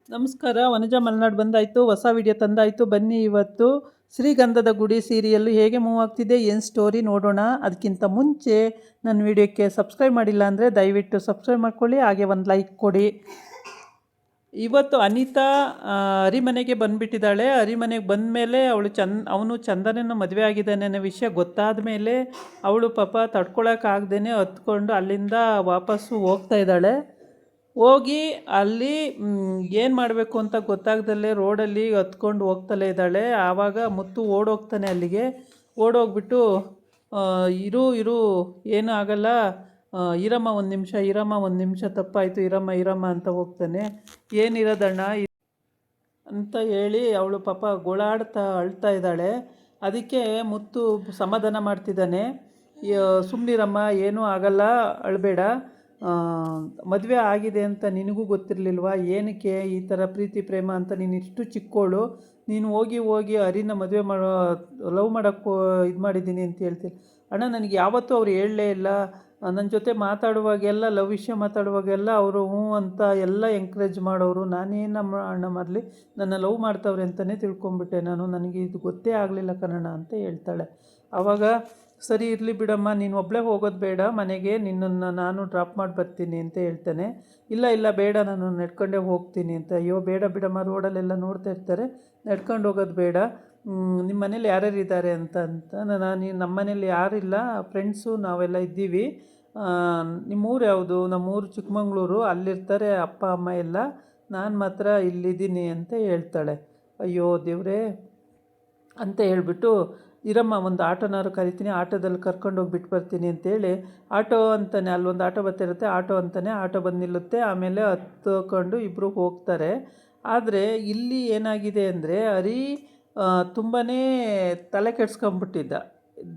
ನಮಸ್ಕಾರ. ವನಜ ಮಲೆನಾಡು ಬಂದಾಯಿತು, ಹೊಸ ವಿಡಿಯೋ ತಂದಾಯಿತು. ಬನ್ನಿ ಇವತ್ತು ಶ್ರೀಗಂಧದ ಗುಡಿ ಸೀರಿಯಲ್ಲು ಹೇಗೆ ಮೂವ್ ಆಗ್ತಿದೆ, ಏನು ಸ್ಟೋರಿ ನೋಡೋಣ. ಅದಕ್ಕಿಂತ ಮುಂಚೆ ನನ್ನ ವಿಡಿಯೋಕ್ಕೆ ಸಬ್ಸ್ಕ್ರೈಬ್ ಮಾಡಿಲ್ಲ ಅಂದರೆ ದಯವಿಟ್ಟು ಸಬ್ಸ್ಕ್ರೈಬ್ ಮಾಡ್ಕೊಳ್ಳಿ, ಹಾಗೆ ಒಂದು ಲೈಕ್ ಕೊಡಿ. ಇವತ್ತು ಅನಿತಾ ಅರಿಮನೆಗೆ ಬಂದುಬಿಟ್ಟಿದ್ದಾಳೆ. ಅರಿಮನೆಗೆ ಬಂದ ಮೇಲೆ ಅವನು ಚಂದನನ ಮದುವೆ ಆಗಿದ್ದಾನೆ ಅನ್ನೋ ವಿಷಯ ಗೊತ್ತಾದ ಮೇಲೆ ಅವಳು ಪಾಪ ತಡ್ಕೊಳಕ್ಕಾಗ್ದೇ ಹತ್ಕೊಂಡು ಅಲ್ಲಿಂದ ವಾಪಸ್ಸು ಹೋಗ್ತಾ ಇದ್ದಾಳೆ. ಹೋಗಿ ಅಲ್ಲಿ ಏನು ಮಾಡಬೇಕು ಅಂತ ಗೊತ್ತಾಗ್ದಲ್ಲೇ ರೋಡಲ್ಲಿ ಹತ್ಕೊಂಡು ಹೋಗ್ತಲೇ ಇದ್ದಾಳೆ. ಆವಾಗ ಮುತ್ತು ಓಡೋಗ್ತಾನೆ ಅಲ್ಲಿಗೆ. ಓಡೋಗ್ಬಿಟ್ಟು ಇರು ಇರು ಏನೂ ಆಗಲ್ಲ, ಇರಮ್ಮ ಒಂದು ನಿಮಿಷ, ಇರಮ್ಮ ಒಂದು ನಿಮಿಷ, ತಪ್ಪಾಯಿತು, ಇರಮ್ಮ ಇರಮ್ಮ ಅಂತ ಹೋಗ್ತಾನೆ. ಏನಿರೋದಣ್ಣ ಅಂತ ಹೇಳಿ ಅವಳು ಪಾಪ ಗೋಳಾಡ್ತಾ ಅಳ್ತಾ ಇದ್ದಾಳೆ. ಅದಕ್ಕೆ ಮುತ್ತು ಸಮಾಧಾನ ಮಾಡ್ತಿದ್ದಾನೆ. ಸುಮ್ಮನಿರಮ್ಮ, ಏನೂ ಆಗಲ್ಲ, ಅಳಬೇಡ, ಮದುವೆ ಆಗಿದೆ ಅಂತ ನಿನಗೂ ಗೊತ್ತಿರಲಿಲ್ವಾ, ಏನಕ್ಕೆ ಈ ಥರ ಪ್ರೀತಿ ಪ್ರೇಮ ಅಂತ, ನೀನು ಇಷ್ಟು ಚಿಕ್ಕೋಳು, ನೀನು ಹೋಗಿ ಹೋಗಿ ಹರಿನ ಮದುವೆ ಲವ್ ಮಾಡೋಕ್ಕೂ ಇದು ಮಾಡಿದ್ದೀನಿ ಅಂತ ಹೇಳ್ತೀನಿ. ಅಣ್ಣ, ನನಗೆ ಯಾವತ್ತೂ ಅವ್ರು ಹೇಳಲೇ ಇಲ್ಲ. ನನ್ನ ಜೊತೆ ಮಾತಾಡುವಾಗೆಲ್ಲ, ಲವ್ ವಿಷಯ ಮಾತಾಡುವಾಗೆಲ್ಲ ಅವರು ಹ್ಞೂ ಅಂತ ಎಲ್ಲ ಎಂಕರೇಜ್ ಮಾಡೋರು. ನಾನೇನಮ್ಮ ಅಣ್ಣ ಮಾಡಲಿ, ನನ್ನ ಲವ್ ಮಾಡ್ತಾವ್ರೆ ಅಂತಲೇ ತಿಳ್ಕೊಂಬಿಟ್ಟೆ ನಾನು, ನನಗೆ ಇದು ಗೊತ್ತೇ ಆಗಲಿಲ್ಲ ಕಣಣ್ಣ ಅಂತ ಹೇಳ್ತಾಳೆ. ಆವಾಗ ಸರಿ ಇರಲಿ ಬಿಡಮ್ಮ, ನೀನು ಒಬ್ಬಳೇ ಹೋಗೋದು ಬೇಡ ಮನೆಗೆ, ನಿನ್ನನ್ನು ನಾನು ಡ್ರಾಪ್ ಮಾಡಿ ಬರ್ತೀನಿ ಅಂತ ಹೇಳ್ತಾನೆ. ಇಲ್ಲ ಇಲ್ಲ ಬೇಡ, ನಾನು ನಡ್ಕೊಂಡೇ ಹೋಗ್ತೀನಿ ಅಂತ. ಅಯ್ಯೋ ಬೇಡ ಬಿಡಮ್ಮ, ರೋಡಲ್ಲೆಲ್ಲ ನೋಡ್ತಾ ಇರ್ತಾರೆ, ನಡ್ಕೊಂಡು ಹೋಗೋದು ಬೇಡ, ನಿಮ್ಮ ಮನೇಲಿ ಯಾರ್ಯಾರು ಇದ್ದಾರೆ ಅಂತ ನಮ್ಮ ಮನೇಲಿ ಯಾರಿಲ್ಲ, ಫ್ರೆಂಡ್ಸು ನಾವೆಲ್ಲ ಇದ್ದೀವಿ. ನಿಮ್ಮೂರು ಯಾವುದು? ನಮ್ಮೂರು ಚಿಕ್ಕಮಂಗ್ಳೂರು, ಅಲ್ಲಿರ್ತಾರೆ ಅಪ್ಪ ಅಮ್ಮ ಎಲ್ಲ, ನಾನು ಮಾತ್ರ ಇಲ್ಲಿದ್ದೀನಿ ಅಂತ ಹೇಳ್ತಾಳೆ. ಅಯ್ಯೋ ದೇವ್ರೇ ಅಂತ ಹೇಳ್ಬಿಟ್ಟು, ಇರಮ್ಮ ಒಂದು ಆಟೋನಾರು ಕರಿತೀನಿ, ಆಟೋದಲ್ಲಿ ಕರ್ಕೊಂಡೋಗಿ ಬಿಟ್ಟು ಬರ್ತೀನಿ ಅಂತೇಳಿ ಆಟೋ ಅಂತಾನೆ, ಅಲ್ಲೊಂದು ಆಟೋ ಬರ್ತಿರುತ್ತೆ, ಆಟೋ ಅಂತಾನೆ, ಆಟೋ ಬಂದು ನಿಲ್ಲುತ್ತೆ. ಆಮೇಲೆ ಹತ್ಕೊಂಡು ಇಬ್ಬರು ಹೋಗ್ತಾರೆ. ಆದರೆ ಇಲ್ಲಿ ಏನಾಗಿದೆ ಅಂದರೆ, ಹರಿ ತುಂಬಾ ತಲೆ ಕೆಡ್ಸ್ಕೊಂಬಿಟ್ಟಿದ್ದ.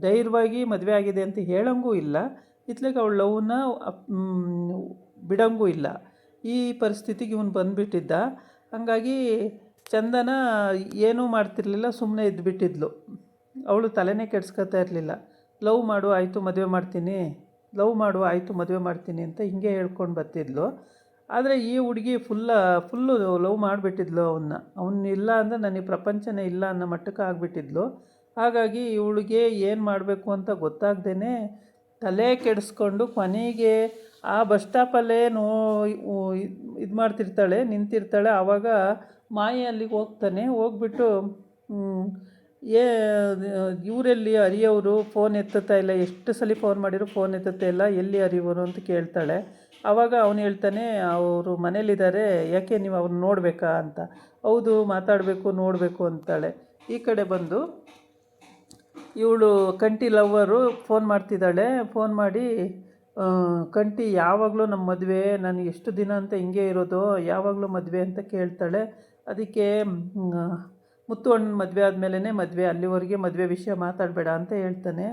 ಧೈರ್ಯವಾಗಿ ಮದುವೆ ಆಗಿದೆ ಅಂತ ಹೇಳೋಂಗೂ ಇಲ್ಲ, ಇತ್ಲಾಗೆ ಅವಳು ಲವ್ನ ಬಿಡೋಂಗೂ ಇಲ್ಲ. ಈ ಪರಿಸ್ಥಿತಿಗೆ ಇವನು ಬಂದುಬಿಟ್ಟಿದ್ದ. ಹಾಗಾಗಿ ಚಂದನ ಏನೂ ಮಾಡ್ತಿರ್ಲಿಲ್ಲ, ಸುಮ್ಮನೆ ಇದ್ದುಬಿಟ್ಟಿದ್ಲು. ಅವಳು ತಲೆನೇ ಕೆಡ್ಸ್ಕೊತಾ ಇರಲಿಲ್ಲ. ಲವ್ ಮಾಡು ಆಯಿತು ಮದುವೆ ಮಾಡ್ತೀನಿ, ಲವ್ ಮಾಡು ಆಯಿತು ಮದುವೆ ಮಾಡ್ತೀನಿ ಅಂತ ಹಿಂಗೆ ಹೇಳ್ಕೊಂಡು ಬರ್ತಿದ್ಲು. ಆದರೆ ಈ ಹುಡುಗಿ ಫುಲ್ಲು ಲವ್ ಮಾಡಿಬಿಟ್ಟಿದ್ಲು ಅವನ್ನ ಇಲ್ಲ ಅಂದರೆ ನನಗೆ ಪ್ರಪಂಚನೇ ಇಲ್ಲ ಅನ್ನೋ ಮಟ್ಟಕ್ಕೆ ಆಗಿಬಿಟ್ಟಿದ್ಲು. ಹಾಗಾಗಿ ಇವಳಿಗೆ ಏನು ಮಾಡಬೇಕು ಅಂತ ಗೊತ್ತಾಗ್ದೇ ತಲೆ ಕೆಡಿಸ್ಕೊಂಡು ಕೊನೆಗೆ ಆ ಬಸ್ ಸ್ಟಾಪಲ್ಲೇ ಇದು ಮಾಡ್ತಿರ್ತಾಳೆ, ನಿಂತಿರ್ತಾಳೆ. ಆವಾಗ ಮಾಯಿ ಅಲ್ಲಿಗೆ ಹೋಗ್ತಾನೆ. ಹೋಗ್ಬಿಟ್ಟು ಇವರೆಲ್ಲಿ ಹರಿಯವರು ಫೋನ್ ಎತ್ತುತ್ತಾ ಇಲ್ಲ, ಎಷ್ಟು ಸಲ ಫೋನ್ ಮಾಡಿದ್ರು ಫೋನ್ ಎತ್ತುತ್ತಾ ಇಲ್ಲ, ಎಲ್ಲಿ ಹರಿಯವರು ಅಂತ ಕೇಳ್ತಾಳೆ. ಆವಾಗ ಅವನು ಹೇಳ್ತಾನೆ, ಅವರು ಮನೇಲಿದ್ದಾರೆ, ಯಾಕೆ ನೀವು ಅವ್ರನ್ನ ನೋಡಬೇಕಾ ಅಂತ. ಹೌದು, ಮಾತಾಡಬೇಕು, ನೋಡಬೇಕು ಅಂತಾಳೆ. ಈ ಕಡೆ ಬಂದು ಇವಳು ಕಂಟಿ ಲವ್ವರು ಫೋನ್ ಮಾಡ್ತಿದ್ದಾಳೆ. ಫೋನ್ ಮಾಡಿ, ಕಂಟಿ ಯಾವಾಗಲೂ ನಮ್ಮ ಮದುವೆ, ನಾನು ಎಷ್ಟು ದಿನ ಅಂತ ಹಿಂಗೆ ಇರೋದು, ಯಾವಾಗಲೂ ಮದುವೆ ಅಂತ ಕೇಳ್ತಾಳೆ. ಅದಕ್ಕೆ ಮುತ್ತು ಅಣ್ಣನ ಮದುವೆ ಆದಮೇಲೆ ಮದುವೆ, ಅಲ್ಲಿವರೆಗೆ ಮದುವೆ ವಿಷಯ ಮಾತಾಡಬೇಡ ಅಂತ ಹೇಳ್ತಾನೆ.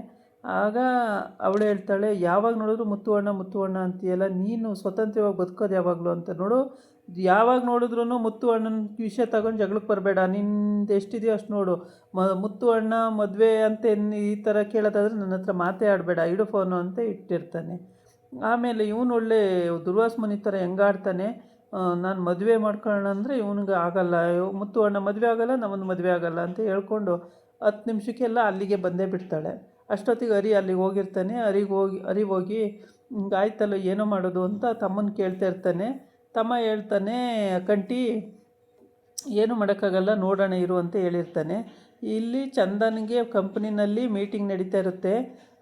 ಆಗ ಅವಳು ಹೇಳ್ತಾಳೆ, ಯಾವಾಗ ನೋಡಿದ್ರು ಮುತ್ತು ಅಣ್ಣ ಅಂತೀಯಲ್ಲ, ನೀನು ಸ್ವತಂತ್ರವಾಗಿ ಬದುಕೋದು ಯಾವಾಗಲೂ ಅಂತ. ನೋಡು, ಯಾವಾಗ ನೋಡಿದ್ರೂ ಮುತ್ತು ಅಣ್ಣನ ವಿಷಯ ತಗೊಂಡು ಜಗಳಕ್ಕೆ ಬರಬೇಡ, ನಿಂದು ಎಷ್ಟಿದೆಯೋ ಅಷ್ಟು ನೋಡು. ಮುತ್ತು ಅಣ್ಣ ಮದುವೆ ಅಂತ ಈ ಥರ ಕೇಳೋದಾದ್ರೆ ನನ್ನ ಹತ್ರ ಮಾತೇ ಆಡಬೇಡ, ಇಡು ಫೋನು ಅಂತ ಇಟ್ಟಿರ್ತಾನೆ. ಆಮೇಲೆ ಇವನು ಒಳ್ಳೆ ದುರ್ವಾಸ ಮುನಿ ಥರ ಹೆಂಗಾಡ್ತಾನೆ, ನಾನು ಮದುವೆ ಮಾಡ್ಕೊಳ್ಳೋಣ ಅಂದರೆ ಇವನಿಗೆ ಆಗಲ್ಲ, ಮುತ್ತು ಅಣ್ಣ ಮದುವೆ ಆಗಲ್ಲ, ನಮ್ಮನ್ನು ಮದುವೆ ಆಗಲ್ಲ ಅಂತ ಹೇಳ್ಕೊಂಡು 10 ನಿಮಿಷಕ್ಕೆಲ್ಲ ಅಲ್ಲಿಗೆ ಬಂದೇ ಬಿಡ್ತಾಳೆ. ಅಷ್ಟೊತ್ತಿಗೆ ಹರಿ ಅಲ್ಲಿಗೆ ಹೋಗಿರ್ತಾನೆ. ಹರಿ ಹೋಗಿ ಆಯ್ತಲ್ಲ ಏನೋ ಮಾಡೋದು ಅಂತ ತಮ್ಮನ ಕೇಳ್ತಾ ಇರ್ತಾನೆ. ತಮ್ಮ ಹೇಳ್ತಾನೆ, ಕಂಟಿ ಏನು ಮಾಡೋಕ್ಕಾಗಲ್ಲ, ನೋಡೋಣ ಇರು ಅಂತ ಹೇಳಿರ್ತಾನೆ. ಇಲ್ಲಿ ಚಂದನ್ಗೆ ಕಂಪ್ನಿನಲ್ಲಿ ಮೀಟಿಂಗ್ ನಡೀತಾ ಇರುತ್ತೆ.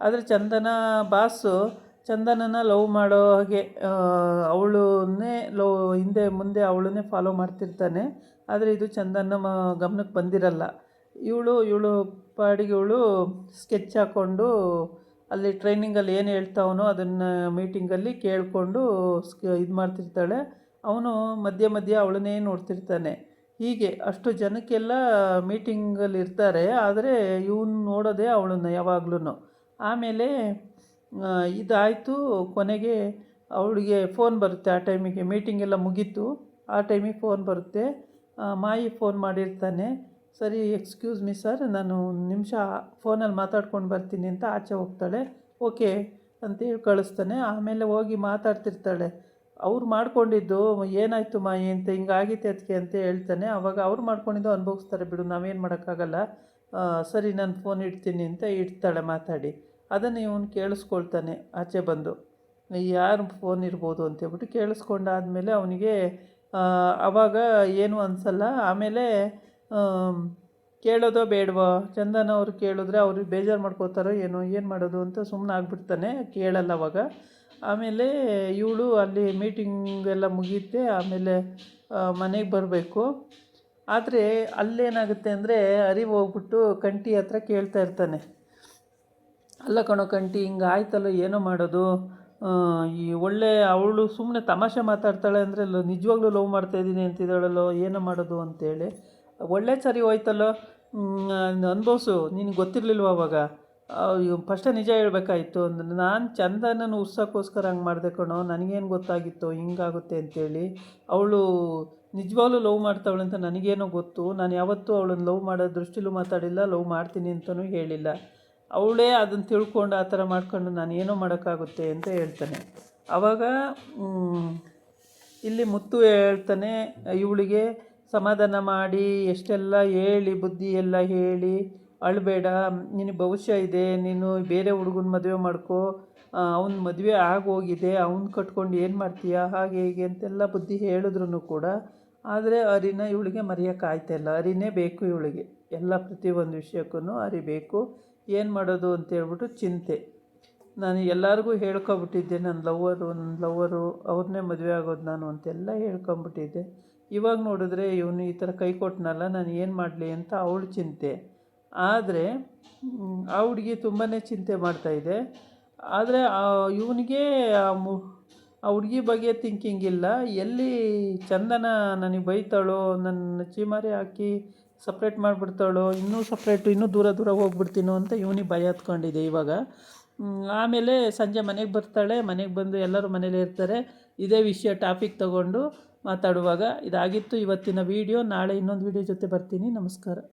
ಆದರೆ ಚಂದನ ಬಾಸು ಚಂದನನ ಲವ್ ಮಾಡೋ ಹಾಗೆ, ಅವಳನ್ನೇ ಹಿಂದೆ ಮುಂದೆ ಅವಳನ್ನೇ ಫಾಲೋ ಮಾಡ್ತಿರ್ತಾನೆ. ಆದರೆ ಇದು ಚಂದನ ಗಮನಕ್ಕೆ ಬಂದಿರಲ್ಲ. ಇವಳು ಪಾಡಿಗೆ ಇವಳು ಸ್ಕೆಚ್ ಹಾಕ್ಕೊಂಡು ಅಲ್ಲಿ ಟ್ರೈನಿಂಗಲ್ಲಿ ಏನು ಹೇಳ್ತಾವನೋ ಅದನ್ನು ಮೀಟಿಂಗಲ್ಲಿ ಕೇಳಿಕೊಂಡು ಇದು ಮಾಡ್ತಿರ್ತಾಳೆ. ಅವನು ಮಧ್ಯೆ ಅವಳನ್ನೇ ನೋಡ್ತಿರ್ತಾನೆ. ಹೀಗೆ ಅಷ್ಟು ಜನಕ್ಕೆಲ್ಲ ಮೀಟಿಂಗಲ್ಲಿ ಇರ್ತಾರೆ, ಆದರೆ ಇವನು ನೋಡೋದೇ ಅವಳನ್ನು ಯಾವಾಗ್ಲೂ. ಆಮೇಲೆ ಇದಾಯಿತು. ಕೊನೆಗೆ ಅವಳಿಗೆ ಫೋನ್ ಬರುತ್ತೆ. ಆ ಟೈಮಿಗೆ ಮೀಟಿಂಗೆಲ್ಲ ಮುಗೀತು. ಆ ಟೈಮಿಗೆ ಫೋನ್ ಬರುತ್ತೆ. ಮಾಯಿ ಫೋನ್ ಮಾಡಿರ್ತಾನೆ. ಸರಿ, ಎಕ್ಸ್ಕ್ಯೂಸ್ ಮಿ ಸರ್, ನಾನು ನಿಮಿಷ ಫೋನಲ್ಲಿ ಮಾತಾಡ್ಕೊಂಡು ಬರ್ತೀನಿ ಅಂತ ಆಚೆ ಹೋಗ್ತಾಳೆ. ಓಕೆ ಅಂತೇಳಿ ಕಳಿಸ್ತಾನೆ. ಆಮೇಲೆ ಹೋಗಿ ಮಾತಾಡ್ತಿರ್ತಾಳೆ. ಅವ್ರು ಮಾಡ್ಕೊಂಡಿದ್ದು ಏನಾಯಿತು ಮಾಯಿ ಅಂತ ಹಿಂಗಾಗಿತ್ತೆ ಅದಕ್ಕೆ ಅಂತ ಹೇಳ್ತಾನೆ. ಆವಾಗ ಅವ್ರು ಮಾಡ್ಕೊಂಡಿದ್ದು ಅನುಭವಿಸ್ತಾರೆ ಬಿಡು, ನಾವೇನು ಮಾಡೋಕ್ಕಾಗಲ್ಲ. ಸರಿ ನಾನು ಫೋನ್ ಇಡ್ತೀನಿ ಅಂತ ಇಡ್ತಾಳೆ ಮಾತಾಡಿ. ಅದನ್ನು ಇವನು ಕೇಳಿಸ್ಕೊಳ್ತಾನೆ ಆಚೆ ಬಂದು, ಯಾರು ಫೋನ್ ಇರ್ಬೋದು ಅಂತೇಳ್ಬಿಟ್ಟು ಕೇಳಿಸ್ಕೊಂಡಾದಮೇಲೆ ಅವನಿಗೆ ಆವಾಗ ಏನೂ ಅನಿಸಲ್ಲ. ಆಮೇಲೆ ಕೇಳೋದೋ ಬೇಡವೋ, ಚಂದನ ಅವ್ರು ಕೇಳಿದ್ರೆ ಅವ್ರಿಗೆ ಬೇಜಾರು ಮಾಡ್ಕೋತಾರೋ ಏನೋ, ಏನು ಮಾಡೋದು ಅಂತ ಸುಮ್ಮನೆ ಆಗ್ಬಿಡ್ತಾನೆ, ಕೇಳಲ್ಲ ಅವಾಗ. ಆಮೇಲೆ ಇವಳು ಅಲ್ಲಿ ಮೀಟಿಂಗ್ ಎಲ್ಲ ಮುಗಿಯುತ್ತೆ. ಆಮೇಲೆ ಮನೆಗೆ ಬರಬೇಕು. ಆದರೆ ಅಲ್ಲೇನಾಗುತ್ತೆ ಅಂದರೆ ಹರಿ ಹೋಗ್ಬಿಟ್ಟು ಕಂಠಿ ಹತ್ರ ಕೇಳ್ತಾ ಇರ್ತಾನೆ, ಅಲ್ಲ ಕಣೋ ಕಂಠಿ, ಹಿಂಗೆ ಆಯ್ತಲ್ಲ, ಏನೋ ಮಾಡೋದು, ಈ ಒಳ್ಳೆ ಅವಳು ಸುಮ್ಮನೆ ತಮಾಷೆ ಮಾತಾಡ್ತಾಳೆ ಅಂದರೆ ನಿಜವಾಗ್ಲೂ ಲವ್ ಮಾಡ್ತಾಯಿದ್ದೀನಿ ಅಂತಿದ್ದಾಳಲ್ಲೋ, ಏನೋ ಮಾಡೋದು ಅಂತೇಳಿ. ಒಳ್ಳೆ ಸರಿ ಹೋಯ್ತಲ್ಲೋ, ಅನುಭವಿಸು, ನಿನಗೆ ಗೊತ್ತಿರಲಿಲ್ವ ಅವಾಗ, ಫಸ್ಟೇ ನಿಜ ಹೇಳ್ಬೇಕಾಯ್ತು ಅಂದ್ರೆ, ನಾನು ಚಂದನನ ಉರ್ಸೋಕ್ಕೋಸ್ಕರ ಹಂಗೆ ಮಾಡಿದೆ ಕಣೋ, ನನಗೇನು ಗೊತ್ತಾಗಿತ್ತು ಹಿಂಗಾಗುತ್ತೆ ಅಂತೇಳಿ. ಅವಳು ನಿಜವಾಗ್ಲೂ ಲವ್ ಮಾಡ್ತಾವಳೆ ಅಂತ ನನಗೇನೋ ಗೊತ್ತು, ನಾನು ಯಾವತ್ತೂ ಅವಳನ್ನು ಲವ್ ಮಾಡೋ ದೃಷ್ಟಿಲೂ ಮಾತಾಡಿಲ್ಲ, ಲವ್ ಮಾಡ್ತೀನಿ ಅಂತಲೂ ಹೇಳಿಲ್ಲ. ಅವಳೇ ಅದನ್ನು ತಿಳ್ಕೊಂಡು ಆ ಥರ ಮಾಡ್ಕೊಂಡು ನಾನು ಏನೋ ಮಾಡೋಕ್ಕಾಗುತ್ತೆ ಅಂತ ಹೇಳ್ತಾನೆ. ಆವಾಗ ಇಲ್ಲಿ ಮುತ್ತು ಹೇಳ್ತಾನೆ ಇವಳಿಗೆ ಸಮಾಧಾನ ಮಾಡಿ, ಎಷ್ಟೆಲ್ಲ ಹೇಳಿ, ಬುದ್ಧಿ ಎಲ್ಲ ಹೇಳಿ, ಅಳಬೇಡ, ನಿನಗೆ ಭವಿಷ್ಯ ಇದೆ, ನೀನು ಬೇರೆ ಹುಡುಗನ ಮದುವೆ ಮಾಡ್ಕೋ, ಅವ್ನ ಮದುವೆ ಆಗೋಗಿದೆ, ಅವ್ನು ಕಟ್ಕೊಂಡು ಏನು ಮಾಡ್ತೀಯ, ಹಾಗೆ ಹೀಗೆ ಅಂತೆಲ್ಲ ಬುದ್ಧಿ ಹೇಳಿದ್ರು ಕೂಡ, ಆದರೆ ಹರಿನ ಇವಳಿಗೆ ಮರೆಯೋಕ್ಕಾಯ್ತಾಯಿಲ್ಲ. ಹರಿನೇ ಬೇಕು ಇವಳಿಗೆ, ಎಲ್ಲ ಪ್ರತಿಯೊಂದು ವಿಷಯಕ್ಕೂ ಹರಿ ಬೇಕು. ಏನು ಮಾಡೋದು ಅಂತೇಳ್ಬಿಟ್ಟು ಚಿಂತೆ. ನಾನು ಎಲ್ಲರಿಗೂ ಹೇಳ್ಕೊಬಿಟ್ಟಿದ್ದೆ, ನನ್ನ ಲವ್ವರು ಅವ್ರನ್ನೇ ಮದುವೆ ಆಗೋದು ನಾನು ಅಂತೆಲ್ಲ ಹೇಳ್ಕೊಂಬಿಟ್ಟಿದ್ದೆ. ಇವಾಗ ನೋಡಿದ್ರೆ ಇವನು ಈ ಥರ ಕೈ ಕೊಟ್ಟನಲ್ಲ, ನಾನು ಏನು ಮಾಡಲಿ ಅಂತ ಅವಳು ಚಿಂತೆ. ಆದರೆ ಆ ಹುಡುಗಿ ತುಂಬಾ ಚಿಂತೆ ಮಾಡ್ತಾಯಿದೆ. ಆದರೆ ಇವನಿಗೆ ಆ ಹುಡುಗಿ ಬಗ್ಗೆ ಥಿಂಕಿಂಗ್ ಇಲ್ಲ. ಎಲ್ಲಿ ಚಂದನ ನನಗೆ ಬೈತಾಳೋ, ನನ್ನ ಚೀಮಾರಿ ಹಾಕಿ ಸಪ್ರೇಟ್ ಮಾಡಿಬಿಡ್ತಾಳೋ, ಇನ್ನೂ ದೂರ ದೂರ ಹೋಗ್ಬಿಡ್ತೀನೋ ಅಂತ ಇವನಿಗೆ ಭಯ ಹತ್ಕೊಂಡಿದೆ ಇವಾಗ. ಆಮೇಲೆ ಸಂಜೆ ಮನೆಗೆ ಬರ್ತಾಳೆ. ಮನೆಗೆ ಬಂದು ಎಲ್ಲರೂ ಮನೇಲೇ ಇರ್ತಾರೆ. ಇದೇ ವಿಷಯ ಟಾಪಿಕ್ ತಗೊಂಡು ಮಾತಾಡುವಾಗ ಇದಾಗಿತ್ತು ಇವತ್ತಿನ ವೀಡಿಯೋ. ನಾಳೆ ಇನ್ನೊಂದು ವೀಡಿಯೋ ಜೊತೆ ಬರ್ತೀನಿ. ನಮಸ್ಕಾರ.